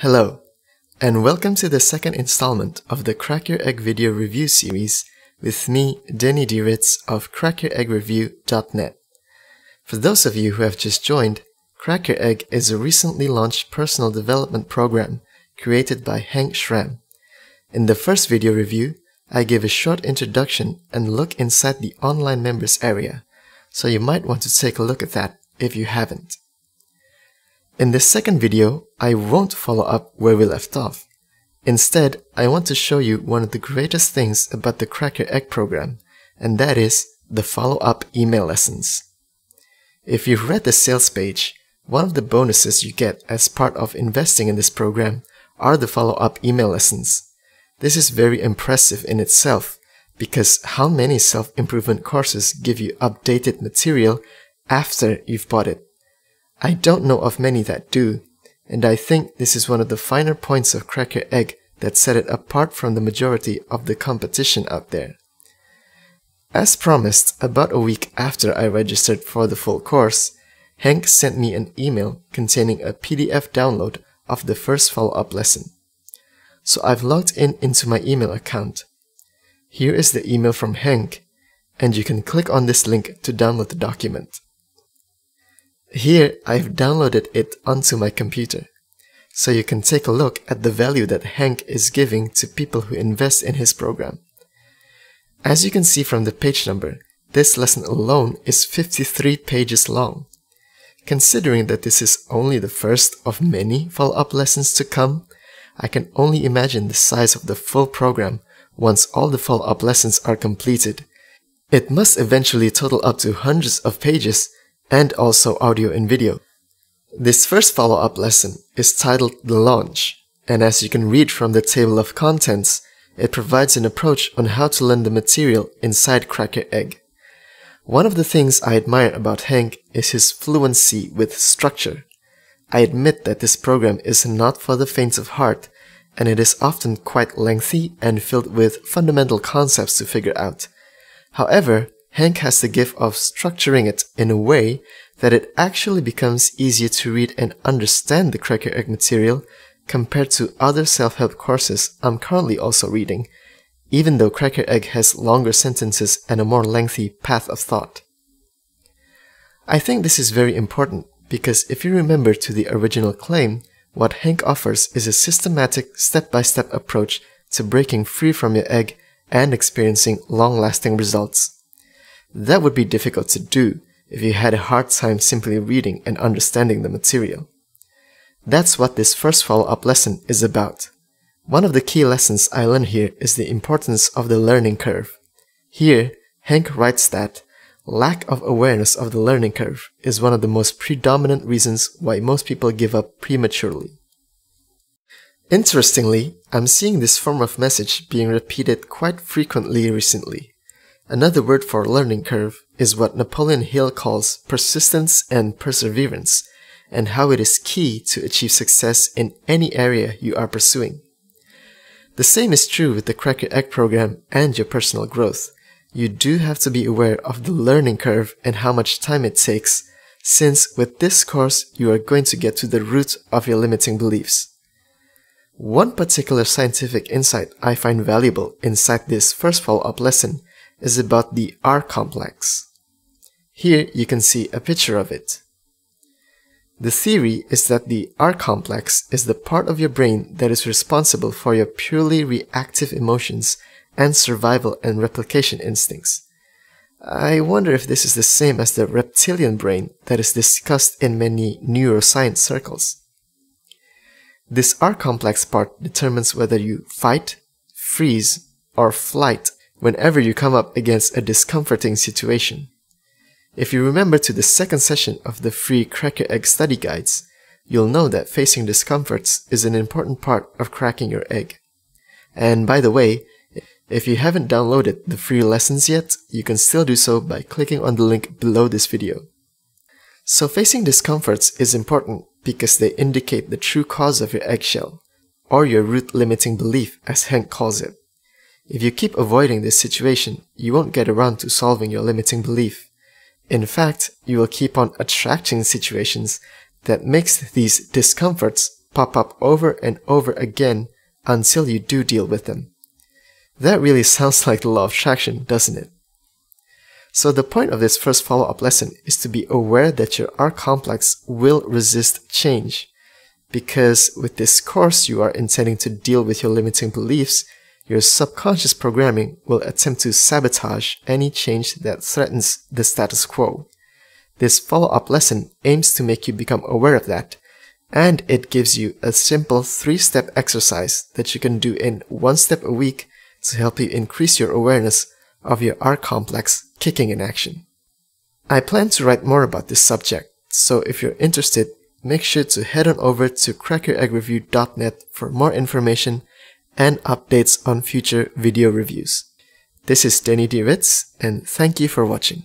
Hello, and welcome to the second installment of the Crack Your Egg video review series with me, Denny Dieritz of CrackYourEggReview.net. For those of you who have just joined, Crack Your Egg is a recently launched personal development program created by Hank Schramm. In the first video review, I gave a short introduction and look inside the online members area, so you might want to take a look at that if you haven't. In this second video, I won't follow up where we left off. Instead, I want to show you one of the greatest things about the Crack Your Egg program, and that is the follow-up email lessons. If you've read the sales page, one of the bonuses you get as part of investing in this program are the follow-up email lessons. This is very impressive in itself, because how many self-improvement courses give you updated material after you've bought it? I don't know of many that do, and I think this is one of the finer points of Crack Your Egg that set it apart from the majority of the competition out there. As promised, about a week after I registered for the full course, Hank sent me an email containing a PDF download of the first follow-up lesson. So I've logged into my email account. Here is the email from Hank, and you can click on this link to download the document. Here, I've downloaded it onto my computer, so you can take a look at the value that Hank is giving to people who invest in his program. As you can see from the page number, this lesson alone is 53 pages long. Considering that this is only the first of many follow-up lessons to come, I can only imagine the size of the full program once all the follow-up lessons are completed. It must eventually total up to hundreds of pages, and also audio and video. This first follow-up lesson is titled The Launch, and as you can read from the table of contents, it provides an approach on how to learn the material inside Crack Your Egg. One of the things I admire about Hank is his fluency with structure. I admit that this program is not for the faint of heart, and it is often quite lengthy and filled with fundamental concepts to figure out. However, Hank has the gift of structuring it in a way that it actually becomes easier to read and understand the Crack Your Egg material compared to other self-help courses I'm currently also reading, even though Crack Your Egg has longer sentences and a more lengthy path of thought. I think this is very important because if you remember to the original claim, what Hank offers is a systematic step-by-step approach to breaking free from your egg and experiencing long-lasting results. That would be difficult to do if you had a hard time simply reading and understanding the material. That's what this first follow-up lesson is about. One of the key lessons I learned here is the importance of the learning curve. Here, Hank writes that lack of awareness of the learning curve is one of the most predominant reasons why most people give up prematurely. Interestingly, I'm seeing this form of message being repeated quite frequently recently. Another word for learning curve is what Napoleon Hill calls persistence and perseverance, and how it is key to achieve success in any area you are pursuing. The same is true with the Crack Your Egg program and your personal growth. You do have to be aware of the learning curve and how much time it takes, since with this course you are going to get to the root of your limiting beliefs. One particular scientific insight I find valuable inside this first follow-up lesson is about the R complex. Here you can see a picture of it. The theory is that the R complex is the part of your brain that is responsible for your purely reactive emotions and survival and replication instincts. I wonder if this is the same as the reptilian brain that is discussed in many neuroscience circles. This R complex part determines whether you fight, freeze, or flight whenever you come up against a discomforting situation. If you remember to the second session of the free Crack Your Egg study guides, you'll know that facing discomforts is an important part of cracking your egg. And by the way, if you haven't downloaded the free lessons yet, you can still do so by clicking on the link below this video. So facing discomforts is important because they indicate the true cause of your eggshell, or your root limiting belief as Hank calls it. If you keep avoiding this situation, you won't get around to solving your limiting belief. In fact, you will keep on attracting situations that makes these discomforts pop up over and over again until you do deal with them. That really sounds like the law of attraction, doesn't it? So the point of this first follow-up lesson is to be aware that your R complex will resist change, because with this course you are intending to deal with your limiting beliefs. Your subconscious programming will attempt to sabotage any change that threatens the status quo. This follow-up lesson aims to make you become aware of that, and it gives you a simple 3-step exercise that you can do in 1 step a week to help you increase your awareness of your R complex kicking in action. I plan to write more about this subject, so if you're interested, make sure to head on over to crackyoureggreview.net for more information and updates on future video reviews. This is Danny D. Ritz, and thank you for watching.